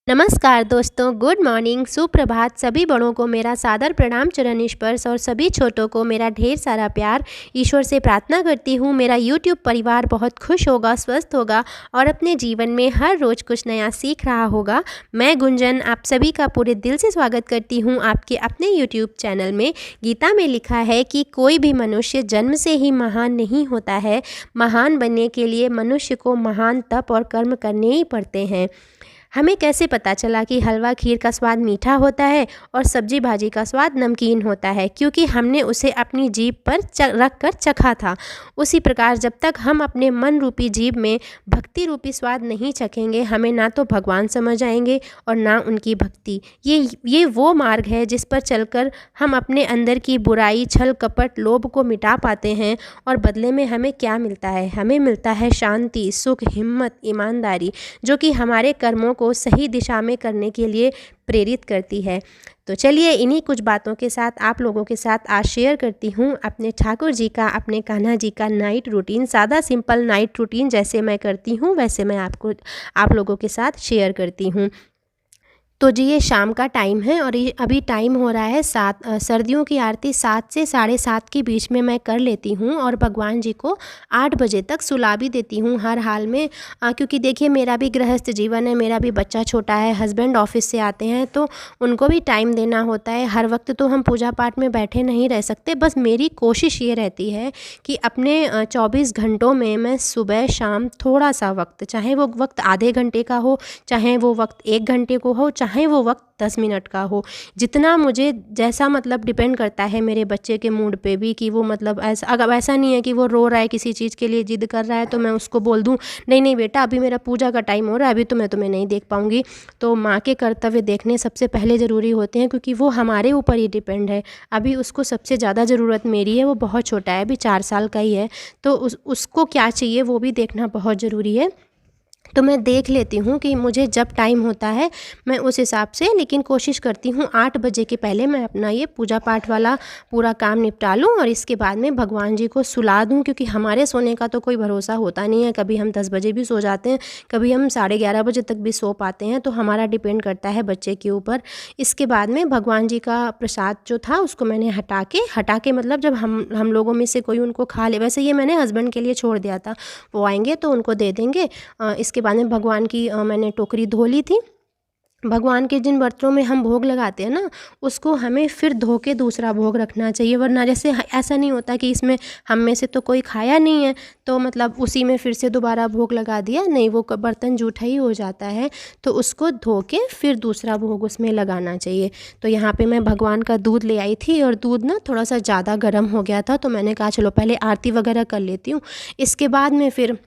नमस्कार दोस्तों, good morning, सुप्रभात। सभी बड़ों को मेरा सादर प्रणाम, चरण स्पर्श और सभी छोटों को मेरा ढेर सारा प्यार। ईश्वर से प्रार्थना करती हूँ मेरा यूट्यूब परिवार बहुत खुश होगा, स्वस्थ होगा और अपने जीवन में हर रोज़ कुछ नया सीख रहा होगा। मैं गुंजन आप सभी का पूरे दिल से स्वागत करती हूँ आपके अपने यूट्यूब चैनल में। गीता में लिखा है कि कोई भी मनुष्य जन्म से ही महान नहीं होता है। महान बनने के लिए मनुष्य को महान तप और कर्म करने ही पड़ते हैं। हमें कैसे पता चला कि हलवा खीर का स्वाद मीठा होता है और सब्जी भाजी का स्वाद नमकीन होता है? क्योंकि हमने उसे अपनी जीभ पर रख कर चखा था। उसी प्रकार जब तक हम अपने मन रूपी जीभ में भक्ति रूपी स्वाद नहीं चखेंगे, हमें ना तो भगवान समझ आएंगे और ना उनकी भक्ति। ये वो मार्ग है जिस पर चलकर हम अपने अंदर की बुराई, छल कपट, लोभ को मिटा पाते हैं। और बदले में हमें क्या मिलता है? हमें मिलता है शांति, सुख, हिम्मत, ईमानदारी, जो कि हमारे कर्मों को सही दिशा में करने के लिए प्रेरित करती है। तो चलिए इन्हीं कुछ बातों के साथ आप लोगों के साथ आज शेयर करती हूँ अपने ठाकुर जी का, अपने कान्हा जी का नाइट रूटीन। सादा सिंपल नाइट रूटीन जैसे मैं करती हूँ वैसे मैं आप लोगों के साथ शेयर करती हूँ। तो जी ये शाम का टाइम है और ये अभी टाइम हो रहा है सर्दियों की आरती 7 से 7:30 के बीच में मैं कर लेती हूँ और भगवान जी को 8 बजे तक सुला भी देती हूँ हर हाल में। क्योंकि देखिए मेरा भी गृहस्थ जीवन है, मेरा भी बच्चा छोटा है, हस्बैंड ऑफिस से आते हैं तो उनको भी टाइम देना होता है। हर वक्त तो हम पूजा पाठ में बैठे नहीं रह सकते। बस मेरी कोशिश ये रहती है कि अपने 24 घंटों में मैं सुबह शाम थोड़ा सा वक्त, चाहे वो वक्त आधे घंटे का हो, चाहे वो वक्त 1 घंटे को हो, चाहे वो वक्त 10 मिनट का हो, जितना मुझे जैसा मतलब डिपेंड करता है मेरे बच्चे के मूड पे भी कि वो मतलब ऐसा, अगर ऐसा नहीं है कि वो रो रहा है किसी चीज़ के लिए जिद कर रहा है तो मैं उसको बोल दूं नहीं नहीं बेटा अभी मेरा पूजा का टाइम हो रहा है, अभी तो मैं तुम्हें नहीं देख पाऊंगी। तो माँ के कर्तव्य देखने सबसे पहले ज़रूरी होते हैं क्योंकि वो हमारे ऊपर ही डिपेंड है। अभी उसको सबसे ज़्यादा ज़रूरत मेरी है, वो बहुत छोटा है, अभी 4 साल का ही है, तो उसको क्या चाहिए वो भी देखना बहुत ज़रूरी है। तो मैं देख लेती हूँ कि मुझे जब टाइम होता है मैं उस हिसाब से, लेकिन कोशिश करती हूँ 8 बजे के पहले मैं अपना ये पूजा पाठ वाला पूरा काम निपटा लूँ और इसके बाद में भगवान जी को सुला दूँ। क्योंकि हमारे सोने का तो कोई भरोसा होता नहीं है, कभी हम 10 बजे भी सो जाते हैं, कभी हम 11:30 बजे तक भी सो पाते हैं, तो हमारा डिपेंड करता है बच्चे के ऊपर। इसके बाद में भगवान जी का प्रसाद जो था उसको मैंने हटा के मतलब जब हम लोगों में से कोई उनको खा ले, वैसे ये मैंने हस्बैंड के लिए छोड़ दिया था, वो आएंगे तो उनको दे देंगे। इसके बाद में भगवान की मैंने टोकरी धो ली थी। भगवान के जिन बर्तनों में हम भोग लगाते हैं ना, उसको हमें फिर धो के दूसरा भोग रखना चाहिए, वरना जैसे ऐसा नहीं होता कि इसमें हम में से तो कोई खाया नहीं है तो मतलब उसी में फिर से दोबारा भोग लगा दिया, नहीं वो बर्तन जूठा ही हो जाता है। तो उसको धो के फिर दूसरा भोग उसमें लगाना चाहिए। तो यहाँ पे मैं भगवान का दूध ले आई थी और दूध ना थोड़ा सा ज़्यादा गर्म हो गया था, तो मैंने कहा चलो पहले आरती वगैरह कर लेती हूँ, इसके बाद में फिर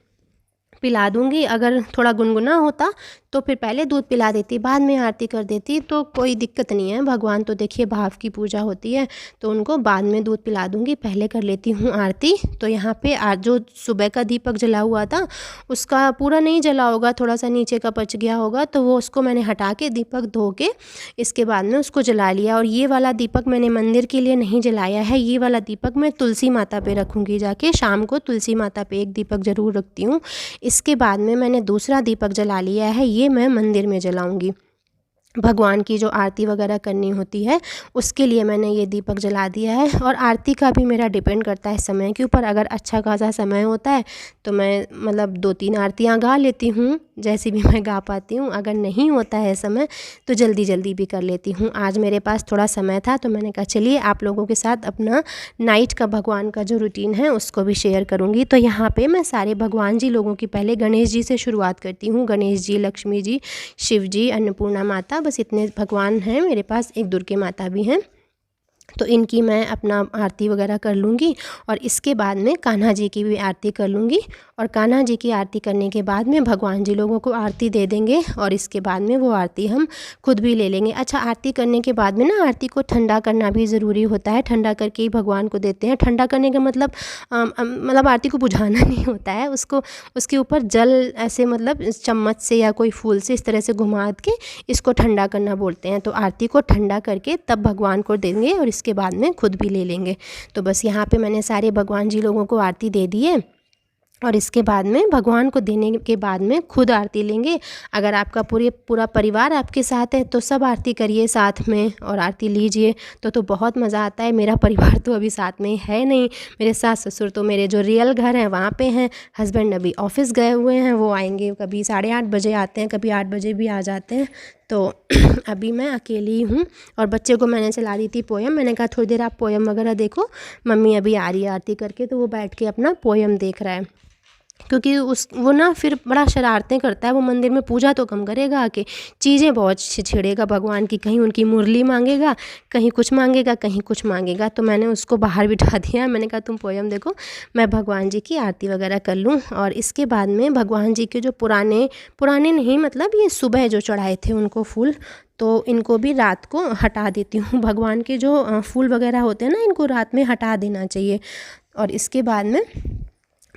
पिला दूँगी। अगर थोड़ा गुनगुना होता तो फिर पहले दूध पिला देती, बाद में आरती कर देती, तो कोई दिक्कत नहीं है। भगवान तो देखिए भाव की पूजा होती है तो उनको बाद में दूध पिला दूँगी, पहले कर लेती हूँ आरती। तो यहाँ पे आज जो सुबह का दीपक जला हुआ था उसका पूरा नहीं जला होगा, थोड़ा सा नीचे का बच गया होगा, तो वो उसको मैंने हटा के दीपक धो के इसके बाद में उसको जला लिया। और ये वाला दीपक मैंने मंदिर के लिए नहीं जलाया है, ये वाला दीपक मैं तुलसी माता पे रखूँगी जाके, शाम को तुलसी माता पे एक दीपक ज़रूर रखती हूँ। इसके बाद में मैंने दूसरा दीपक जला लिया है, ये मैं मंदिर में जलाऊंगी। भगवान की जो आरती वगैरह करनी होती है उसके लिए मैंने ये दीपक जला दिया है। और आरती का भी मेरा डिपेंड करता है समय के ऊपर, अगर अच्छा खासा समय होता है तो मैं मतलब 2-3 आरतियाँ गा लेती हूँ, जैसी भी मैं गा पाती हूँ। अगर नहीं होता है समय तो जल्दी जल्दी भी कर लेती हूँ। आज मेरे पास थोड़ा समय था तो मैंने कहा चलिए आप लोगों के साथ अपना नाइट का भगवान का जो रूटीन है उसको भी शेयर करूँगी। तो यहाँ पे मैं सारे भगवान जी लोगों की पहले गणेश जी से शुरुआत करती हूँ। गणेश जी, लक्ष्मी जी, शिव जी, अन्नपूर्णा माता, बस इतने भगवान हैं मेरे पास, एक दुर्गे माता भी हैं। तो इनकी मैं अपना आरती वगैरह कर लूँगी और इसके बाद में कान्हा जी की भी आरती कर लूँगी। और कान्हा जी की आरती करने के बाद में भगवान जी लोगों को आरती दे देंगे और इसके बाद में वो आरती हम खुद भी ले लेंगे। अच्छा, आरती करने के बाद में ना आरती को ठंडा करना भी ज़रूरी होता है, ठंडा करके ही भगवान को देते हैं। ठंडा करने का मतलब आरती को बुझाना नहीं होता है, उसको उसके ऊपर जल ऐसे मतलब चम्मच से या कोई फूल से इस तरह से घुमा के इसको ठंडा करना बोलते हैं। तो आरती को ठंडा करके तब भगवान को देंगे और इसके बाद में खुद भी ले लेंगे। तो बस यहाँ पे मैंने सारे भगवान जी लोगों को आरती दे दी है। और इसके बाद में भगवान को देने के बाद में खुद आरती लेंगे। अगर आपका पूरा परिवार आपके साथ है तो सब आरती करिए साथ में और आरती लीजिए तो बहुत मज़ा आता है। मेरा परिवार तो अभी साथ में है नहीं, मेरे सास ससुर तो मेरे जो रियल घर हैं वहाँ पे हैं, हस्बैंड अभी ऑफिस गए हुए हैं, वो आएंगे कभी 8:30 बजे आते हैं, कभी 8 बजे भी आ जाते हैं। तो अभी मैं अकेली हूँ और बच्चे को मैंने चला दी थी पोयम। मैंने कहा थोड़ी देर आप पोयम वगैरह देखो, मम्मी अभी आ रही है आरती करके। तो वो बैठ के अपना पोयम देख रहा है, क्योंकि वो ना फिर बड़ा शरारतें करता है। वो मंदिर में पूजा तो कम करेगा, आके चीज़ें बहुत छेड़ेगा भगवान की, कहीं उनकी मुरली मांगेगा, कहीं कुछ मांगेगा, कहीं कुछ मांगेगा। तो मैंने उसको बाहर बिठा दिया, मैंने कहा तुम पोयम देखो, मैं भगवान जी की आरती वगैरह कर लूँ। और इसके बाद में भगवान जी के जो पुराने नहीं, मतलब ये सुबह जो चढ़ाए थे उनको फूल, तो इनको भी रात को हटा देती हूँ। भगवान के जो फूल वगैरह होते हैं ना, इनको रात में हटा देना चाहिए। और इसके बाद में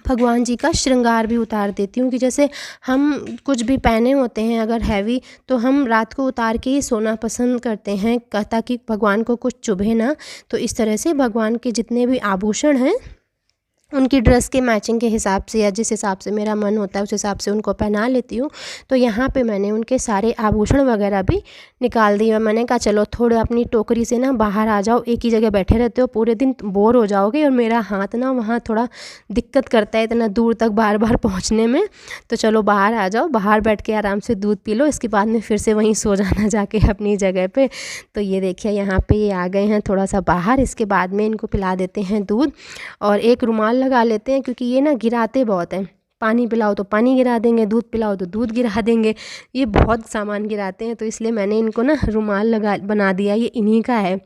भगवान जी का श्रृंगार भी उतार देती हूँ, कि जैसे हम कुछ भी पहने होते हैं अगर हैवी, तो हम रात को उतार के ही सोना पसंद करते हैं ताकि भगवान को कुछ चुभे ना। तो इस तरह से भगवान के जितने भी आभूषण हैं उनकी ड्रेस के मैचिंग के हिसाब से या जिस हिसाब से मेरा मन होता है उस हिसाब से उनको पहना लेती हूँ। तो यहाँ पे मैंने उनके सारे आभूषण वगैरह भी निकाल दिए और मैंने कहा चलो थोड़े अपनी टोकरी से ना बाहर आ जाओ, एक ही जगह बैठे रहते हो पूरे दिन, बोर हो जाओगे। और मेरा हाथ ना वहाँ थोड़ा दिक्कत करता है इतना दूर तक बार बार पहुँचने में, तो चलो बाहर आ जाओ, बाहर बैठ के आराम से दूध पी लो, इसके बाद में फिर से वहीं सो जाना जाके अपनी जगह पर। तो ये देखिए यहाँ पर ये आ गए हैं थोड़ा सा बाहर। इसके बाद में इनको पिला देते हैं दूध और एक रुमाल लगा लेते हैं, क्योंकि ये ना गिराते बहुत हैं। पानी पिलाओ तो पानी गिरा देंगे, दूध पिलाओ तो दूध गिरा देंगे, ये बहुत सामान गिराते हैं। तो इसलिए मैंने इनको ना रुमाल बना दिया, ये इन्हीं का है।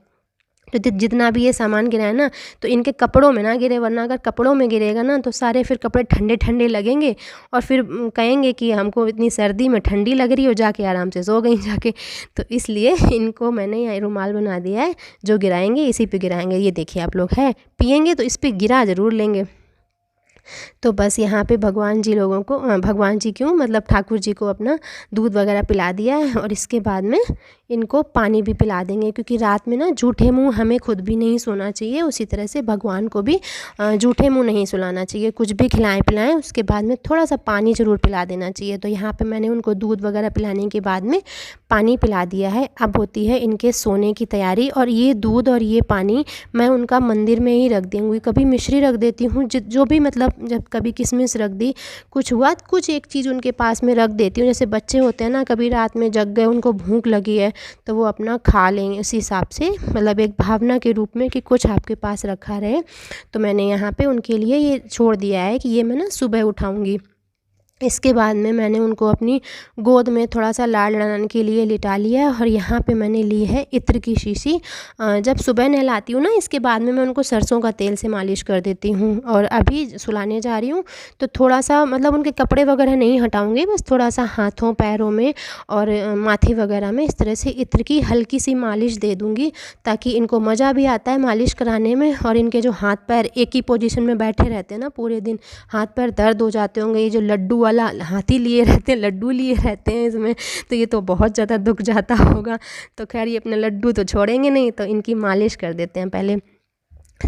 तो जितना भी ये सामान गिरा है ना, तो इनके कपड़ों में ना गिरे, वरना अगर कपड़ों में गिरेगा ना तो सारे फिर कपड़े ठंडे ठंडे लगेंगे और फिर कहेंगे कि हमको इतनी सर्दी में ठंडी लग रही हो, जाके आराम से सो गई जाके। तो इसलिए इनको मैंने यहाँ रुमाल बना दिया है, जो गिराएंगे इसी पे गिराएंगे। ये देखिए आप लोग है पियेंगे तो इस पर गिरा ज़रूर लेंगे। तो बस यहाँ पे भगवान जी लोगों को, भगवान जी क्यों मतलब ठाकुर जी को अपना दूध वगैरह पिला दिया है। और इसके बाद में इनको पानी भी पिला देंगे, क्योंकि रात में ना झूठे मुंह हमें खुद भी नहीं सोना चाहिए, उसी तरह से भगवान को भी झूठे मुंह नहीं सुलाना चाहिए। कुछ भी खिलाएं पिलाएं उसके बाद में थोड़ा सा पानी ज़रूर पिला देना चाहिए। तो यहाँ पे मैंने उनको दूध वगैरह पिलाने के बाद में पानी पिला दिया है। अब होती है इनके सोने की तैयारी। और ये दूध और ये पानी मैं उनका मंदिर में ही रख दूँगी, कभी मिश्री रख देती हूँ, जो भी मतलब जब कभी किशमिश रख दी, कुछ हुआ कुछ एक चीज़ उनके पास में रख देती हूँ। जैसे बच्चे होते हैं ना, कभी रात में जग गए, उनको भूख लगी है तो वो अपना खा लेंगे, उसी हिसाब से मतलब एक भावना के रूप में कि कुछ आपके पास रखा रहे। तो मैंने यहाँ पे उनके लिए ये छोड़ दिया है कि ये मैं ना सुबह उठाऊँगी। इसके बाद में मैंने उनको अपनी गोद में थोड़ा सा लाड लड़ाने के लिए लिटा लिया। और यहाँ पे मैंने ली है इत्र की शीशी। जब सुबह नहलाती हूँ ना, इसके बाद में मैं उनको सरसों का तेल से मालिश कर देती हूँ। और अभी सुलाने जा रही हूँ तो थोड़ा सा मतलब उनके कपड़े वगैरह नहीं हटाऊँगी, बस थोड़ा सा हाथों पैरों में और माथे वगैरह में इस तरह से इत्र की हल्की सी मालिश दे दूँगी, ताकि इनको मज़ा भी आता है मालिश कराने में। और इनके जो हाथ पैर एक ही पोजीशन में बैठे रहते हैं ना पूरे दिन, हाथ पैर दर्द हो जाते होंगे। ये जो लड्डू वाला हाथी लिए रहते हैं, लड्डू लिए रहते हैं इसमें, तो ये तो बहुत ज़्यादा दुख जाता होगा। तो खैर ये अपने लड्डू तो छोड़ेंगे नहीं, तो इनकी मालिश कर देते हैं पहले।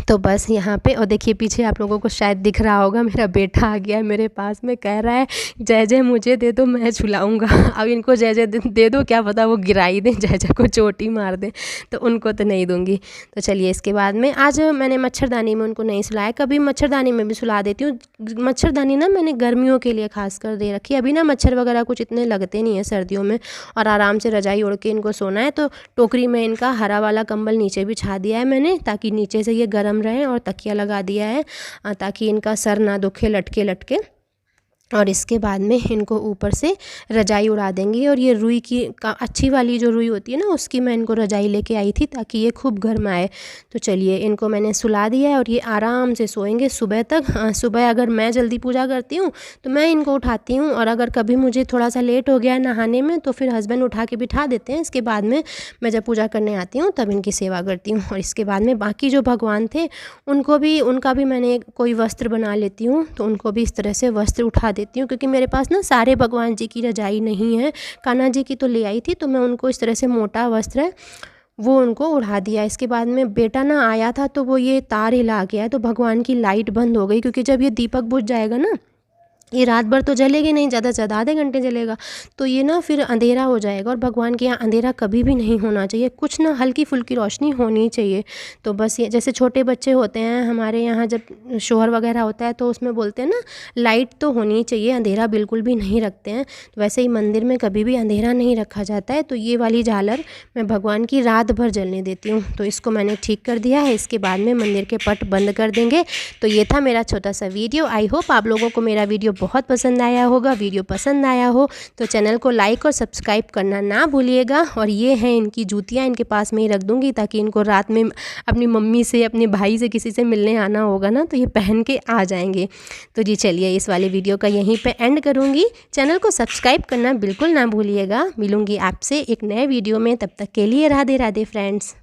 तो बस यहाँ पे, और देखिए पीछे आप लोगों को शायद दिख रहा होगा, मेरा बेटा आ गया है मेरे पास में, कह रहा है जय जय मुझे दे दो, मैं झुलाऊंगा। अब इनको जय जय दे दो, क्या पता वो गिराई दें, जय जय को चोटी मार दें, तो उनको तो नहीं दूंगी। तो चलिए इसके बाद में आज मैंने मच्छरदानी में उनको नहीं सुलाया, कभी मच्छरदानी में भी सुला देती हूँ। मच्छरदानी ना मैंने गर्मियों के लिए खास कर दे रखी है, अभी ना मच्छर वगैरह कुछ इतने लगते नहीं है सर्दियों में, और आराम से रजाई ओढ़ के इनको सोना है। तो टोकरी में इनका हरा वाला कंबल नीचे बिछा दिया है मैंने, ताकि नीचे से ये गर्म रहे, और तकिया लगा दिया है ताकि इनका सर ना दुखे लटके लटके। और इसके बाद में इनको ऊपर से रजाई उड़ा देंगी। और ये रुई की अच्छी वाली जो रुई होती है ना, उसकी मैं इनको रजाई लेके आई थी ताकि ये खूब गर्म आए। तो चलिए इनको मैंने सुला दिया है और ये आराम से सोएंगे सुबह तक। सुबह अगर मैं जल्दी पूजा करती हूँ तो मैं इनको उठाती हूँ, और अगर कभी मुझे थोड़ा सा लेट हो गया नहाने में तो फिर हस्बैंड उठा के बिठा देते हैं। इसके बाद में मैं जब पूजा करने आती हूँ तब इनकी सेवा करती हूँ। और इसके बाद में बाकी जो भगवान थे उनका भी मैंने कोई वस्त्र बना लेती हूँ, तो उनको भी इस तरह से वस्त्र उठा देती हूँ, क्योंकि मेरे पास ना सारे भगवान जी की रजाई नहीं है। कान्हा जी की तो ले आई थी, तो मैं उनको इस तरह से मोटा वस्त्र है वो उनको उड़ा दिया। इसके बाद में बेटा ना आया था तो वो ये तार हिला गया, तो भगवान की लाइट बंद हो गई, क्योंकि जब ये दीपक बुझ जाएगा ना ये रात भर तो जलेगी नहीं, ज़्यादा से ज़्यादा आधे घंटे जलेगा, तो ये ना फिर अंधेरा हो जाएगा। और भगवान के यहाँ अंधेरा कभी भी नहीं होना चाहिए, कुछ ना हल्की फुल्की रोशनी होनी चाहिए। तो बस ये जैसे छोटे बच्चे होते हैं हमारे यहाँ, जब शोहर वगैरह होता है तो उसमें बोलते हैं ना लाइट तो होनी चाहिए, अंधेरा बिल्कुल भी नहीं रखते हैं। तो वैसे ही मंदिर में कभी भी अंधेरा नहीं रखा जाता है। तो ये वाली झालर मैं भगवान की रात भर जलने देती हूँ। तो इसको मैंने ठीक कर दिया है, इसके बाद में मंदिर के पट बंद कर देंगे। तो ये था मेरा छोटा सा वीडियो। आई होप आप लोगों को मेरा वीडियो बहुत पसंद आया होगा। वीडियो पसंद आया हो तो चैनल को लाइक और सब्सक्राइब करना ना भूलिएगा। और ये हैं इनकी जूतियाँ, इनके पास में ही रख दूँगी ताकि इनको रात में अपनी मम्मी से, अपने भाई से, किसी से मिलने आना होगा ना तो ये पहन के आ जाएंगे। तो जी चलिए इस वाले वीडियो का यहीं पे एंड करूँगी। चैनल को सब्सक्राइब करना बिल्कुल ना भूलिएगा। मिलूँगी आपसे एक नए वीडियो में, तब तक के लिए राधे राधे फ्रेंड्स।